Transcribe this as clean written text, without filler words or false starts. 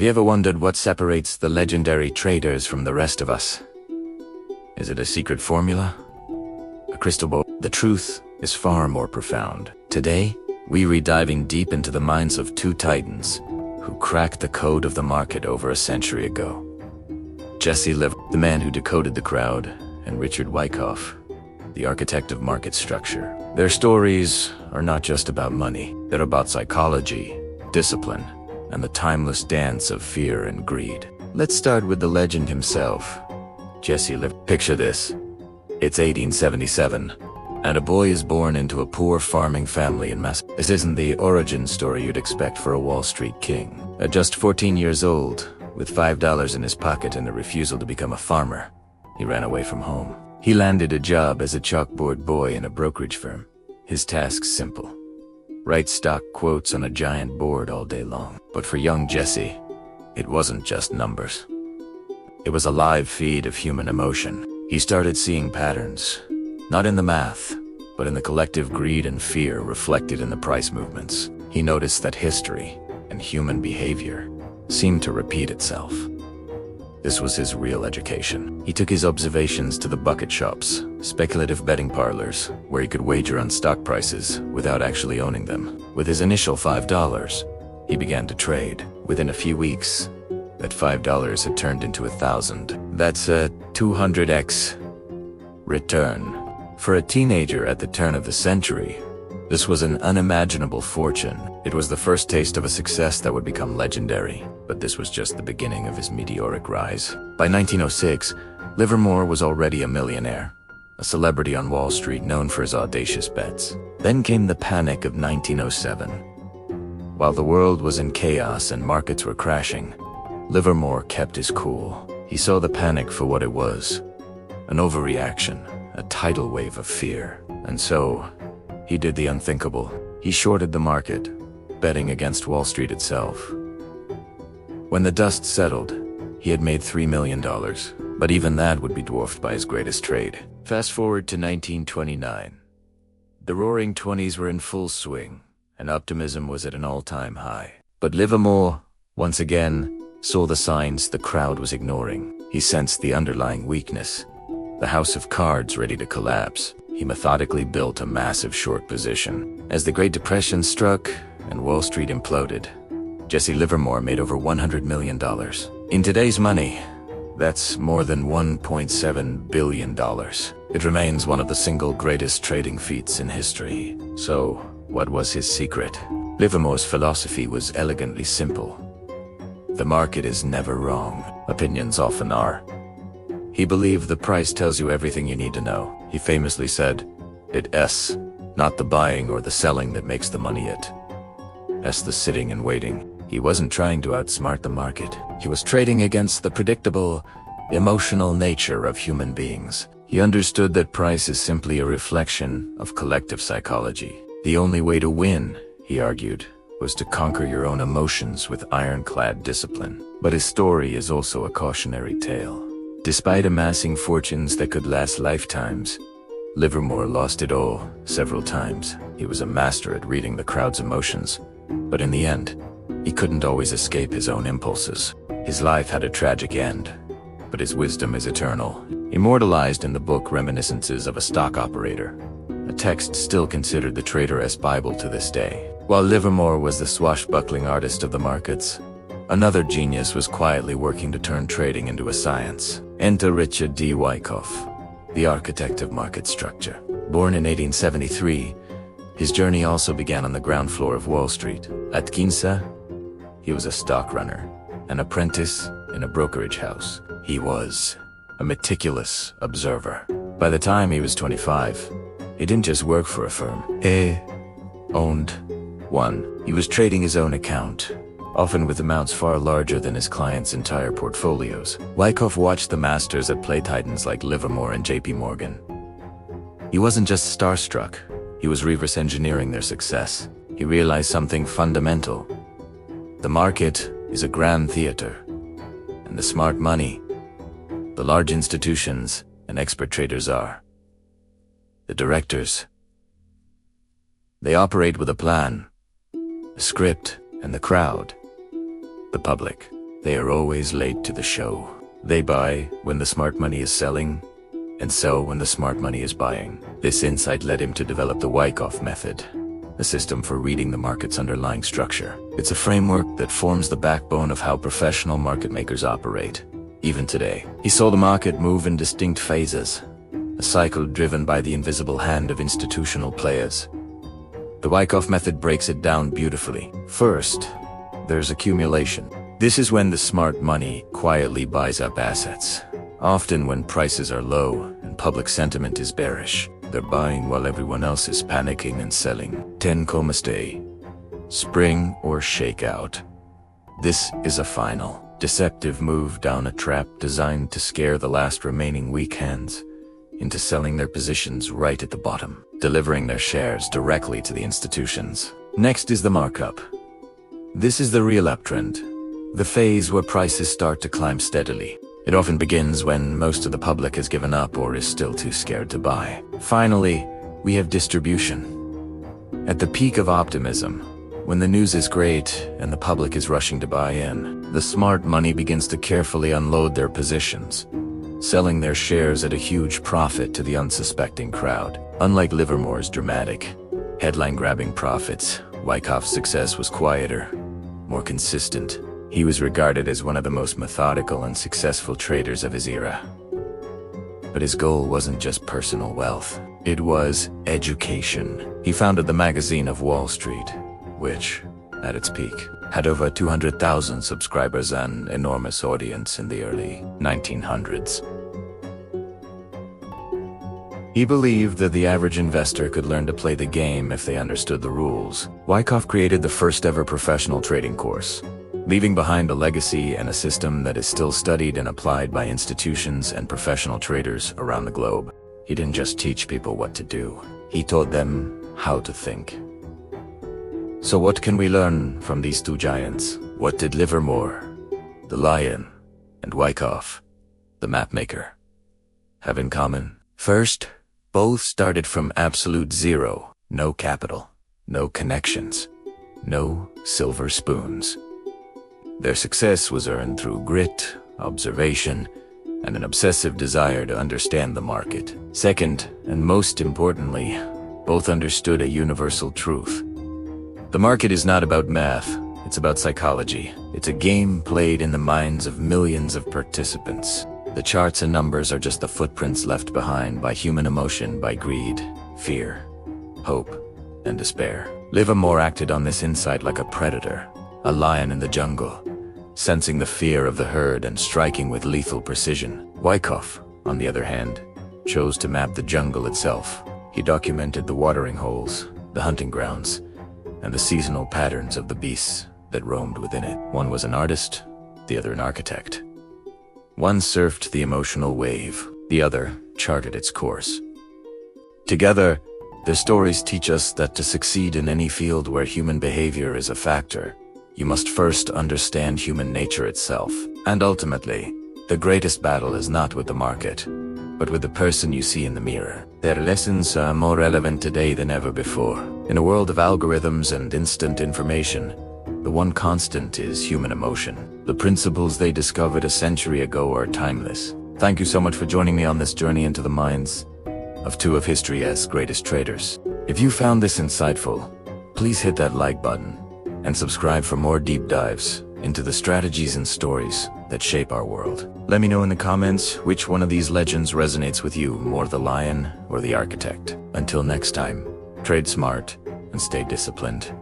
Have you ever wondered what separates the legendary traders from the rest of us? Is it a secret formula? A crystal ball? The truth is far more profound. Today, we're diving deep into the minds of two titans who cracked the code of the market over a century ago. Jesy, the man who decoded the crowd, and Richard Wickoff, the architect of market structure. Their stories are not just about money. They're about psychology, discipline, and the timeless dance of fear and greed. Let's start with the legend himself, Jesy. Picture this. It's 1877, and a boy is born into a poor farming family in Massachusetts. This isn't the origin story you'd expect for a Wall Street king. At just 14 years old, with $5 in his pocket and a refusal to become a farmer, he ran away from home. He landed a job as a chalkboard boy in a brokerage firm. His task simple: write stock quotes on a giant board all day long. But for young Jesy, it wasn't just numbers. It was a live feed of human emotion. He started seeing patterns, not in the math, but in the collective greed and fear reflected in the price movements. He noticed that history and human behavior seemed to repeat itself. This was his real education. He took his observations to the bucket shops, speculative betting parlors, where he could wager on stock prices without actually owning them. With his initial $5, he began to trade. Within a few weeks, that $5 had turned into 1,000. That's a 200x return. For a teenager at the turn of the century, this was an unimaginable fortune. It was the first taste of a success that would become legendary, but this was just the beginning of his meteoric rise. By 1906, Livermore was already a millionaire, a celebrity on Wall Street known for his audacious bets. Then came the panic of 1907. While the world was in chaos and markets were crashing, Livermore kept his cool. He saw the panic for what it was: an overreaction, a tidal wave of fear. And so, he did the unthinkable. He shorted the market, betting against Wall Street itself. When the dust settled, he had made $3 million, but even that would be dwarfed by his greatest trade. Fast forward to 1929. The roaring 20s were in full swing, and optimism was at an all-time high. But Livermore, once again, saw the signs the crowd was ignoring. He sensed the underlying weakness, the house of cards ready to collapse. He methodically built a massive short position. As the Great Depression struck and Wall Street imploded, Jesy Livermore made over $100 million. In today's money, that's more than $1.7 billion. It remains one of the single greatest trading feats in history. So, what was his secret? Livermore's philosophy was elegantly simple. The market is never wrong. Opinions often are. He believed the price tells you everything you need to know. He famously said, "It's not the buying or the selling that makes the money, it's the sitting and waiting." He wasn't trying to outsmart the market. He was trading against the predictable, emotional nature of human beings. He understood that price is simply a reflection of collective psychology. The only way to win, he argued, was to conquer your own emotions with ironclad discipline. But his story is also a cautionary tale. Despite amassing fortunes that could last lifetimes, Livermore lost it all several times. He was a master at reading the crowd's emotions, but in the end, he couldn't always escape his own impulses. His life had a tragic end, but his wisdom is eternal, immortalized in the book Reminiscences of a Stock Operator, a text still considered the trader's Bible to this day. While Livermore was the swashbuckling artist of the markets, another genius was quietly working to turn trading into a science. Enter Richard D. Wickoff, the architect of market structure. Born in 1873, his journey also began on the ground floor of Wall Street. At 15, he was a stock runner, an apprentice in a brokerage house. He was a meticulous observer. By the time he was 25, he didn't just work for a firm. He owned one. He was trading his own account, often with amounts far larger than his clients' entire portfolios. Wickoff watched the masters at play titans like Livermore and JP Morgan. He wasn't just starstruck, he was reverse engineering their success. He realized something fundamental. The market is a grand theater, and the smart money, the large institutions and expert traders are the directors. They operate with a plan, a script, and the crowd, the public, They are always late to the show. They buy when the smart money is selling, and sell when the smart money is buying. This insight led him to develop the Wickoff method, a system for reading the market's underlying structure. It's a framework that forms the backbone of how professional market makers operate, even today. He saw the market move in distinct phases, a cycle driven by the invisible hand of institutional players. The Wickoff method breaks it down beautifully. First, there's accumulation. This is when the smart money quietly buys up assets. Often when prices are low and public sentiment is bearish, they're buying while everyone else is panicking and selling. 10 stay. Spring or shakeout. This is a final, deceptive move down a trap designed to scare the last remaining weak hands into selling their positions right at the bottom, delivering their shares directly to the institutions. Next is the markup. This is the real uptrend, the phase where prices start to climb steadily. It often begins when most of the public has given up or is still too scared to buy. Finally, we have distribution. At the peak of optimism, when the news is great and the public is rushing to buy in, the smart money begins to carefully unload their positions, selling their shares at a huge profit to the unsuspecting crowd. Unlike Livermore's dramatic, headline-grabbing profits, Wickoff's success was quieter, more consistent. He was regarded as one of the most methodical and successful traders of his era. But his goal wasn't just personal wealth. It was education. He founded the magazine of Wall Street, which, at its peak, had over 200,000 subscribers and an enormous audience in the early 1900s. He believed that the average investor could learn to play the game if they understood the rules. Wickoff created the first ever professional trading course, leaving behind a legacy and a system that is still studied and applied by institutions and professional traders around the globe. He didn't just teach people what to do, he taught them how to think. So what can we learn from these two giants? What did Livermore, the lion, and Wickoff, the mapmaker, have in common? First, both started from absolute zero. No capital, no connections, no silver spoons. Their success was earned through grit, observation, and an obsessive desire to understand the market. Second, and most importantly, both understood a universal truth. The market is not about math, it's about psychology. It's a game played in the minds of millions of participants. The charts and numbers are just the footprints left behind by human emotion, by greed, fear, hope, and despair. Livermore acted on this insight like a predator, a lion in the jungle, sensing the fear of the herd and striking with lethal precision. Wickoff, on the other hand, chose to map the jungle itself. He documented the watering holes, the hunting grounds, and the seasonal patterns of the beasts that roamed within it. One was an artist, the other an architect. One surfed the emotional wave, the other charted its course. Together, their stories teach us that to succeed in any field where human behavior is a factor, you must first understand human nature itself. And ultimately, the greatest battle is not with the market, but with the person you see in the mirror. Their lessons are more relevant today than ever before. In a world of algorithms and instant information, the one constant is human emotion. The principles they discovered a century ago are timeless. Thank you so much for joining me on this journey into the minds of two of history's greatest traders. If you found this insightful, please hit that like button and subscribe for more deep dives into the strategies and stories that shape our world. Let me know in the comments which one of these legends resonates with you, more the lion or the architect. Until next time, trade smart and stay disciplined.